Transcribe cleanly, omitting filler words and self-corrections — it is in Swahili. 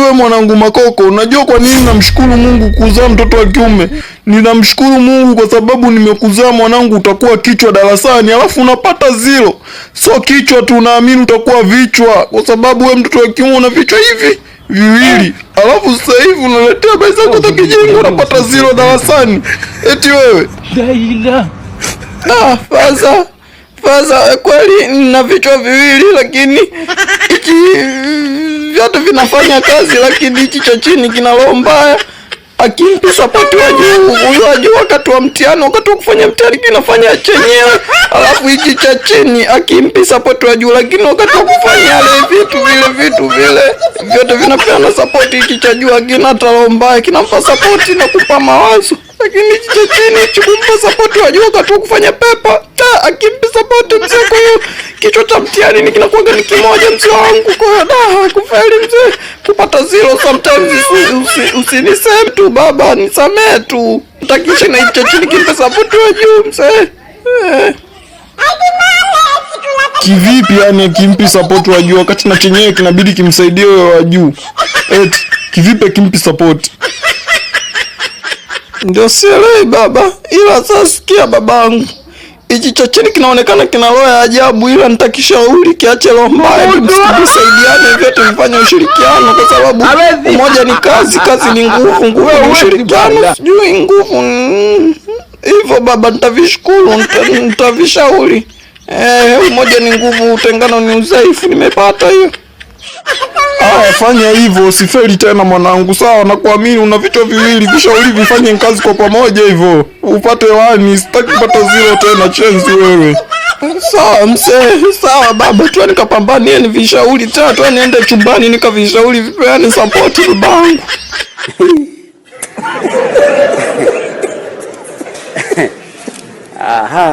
wewe mwanangu Makoko, unajua kwa nini namshukuru Mungu kuzaa mtoto wa kiume? Ninamshukuru Mungu kwa sababu nimekuzaa mwanangu, utakuwa kichwa darasani, alafu unapata zero. So kichwa tu, naamini utakuwa vichwa, kwa sababu wewe mtoto wa kiume una vichwa hivi viwili. Alafu sasa hivi unaletea pesa kwa kijingo, unapata zero darasani. Eti wewe. Faza kweli nina vichwa viwili, lakini hichi vyote vinafanya kazi, lakini hichi cha chini kina roho mbaya. Akimpi support wa juu, huyo wa juu wakati wa mtihani, wakati wa kufanya mtihani kinafanya chenyewe. Alafu hichi cha chini akimpi support wa juu, lakini wakati wa kufanya yale vitu vile vyote vinapeana support. Hichi cha juu hakina roho mbaya, kinampa support na kupa mawazo. Lakini hichi cha chini chikumpa support wa juu wakati wa kufanya pepa. Akimpi support mzee, kwa hiyo kichwa cha mtihani ni kinakuwa ni kimoja mzee wangu. Kwa hiyo kufeli mzee, kupata zero sometimes. Usiniseme tu baba, nisamee tu. Nitakisha na hicho chini kimpe support wa juu mzee. Kivipi yani kimpi support wa juu wakati na chenyewe kinabidi kimsaidie wewe wa juu? Eti kivipi kimpi support? Ndio sielewi baba, ila sasa sikia babangu. Hichi cha chini kinaonekana kina roho ya ajabu, ila nitakishauri kiache roho mbaya, msaidiane, vyote vifanye ushirikiano, kwa sababu umoja ni kazi, kazi ni nguvu, nguvu ni ushirikiano, sijui nguvu hivyo baba. Nitavishukuru, nitavishauri. Umoja ni nguvu, utengano ni udhaifu. Nimepata hiyo. Fanya hivyo, usifeli tena mwanangu, sawa? Nakuamini una vichwa viwili, vishauri vifanye kazi kwa pamoja hivyo. Upate wani, sitaki kupata zero tena chenzi wewe. Sawa mzee, sawa baba, tu nikapambanie ni vishauri tatu, niende chumbani nikavishauri vipeane support babangu. Aha.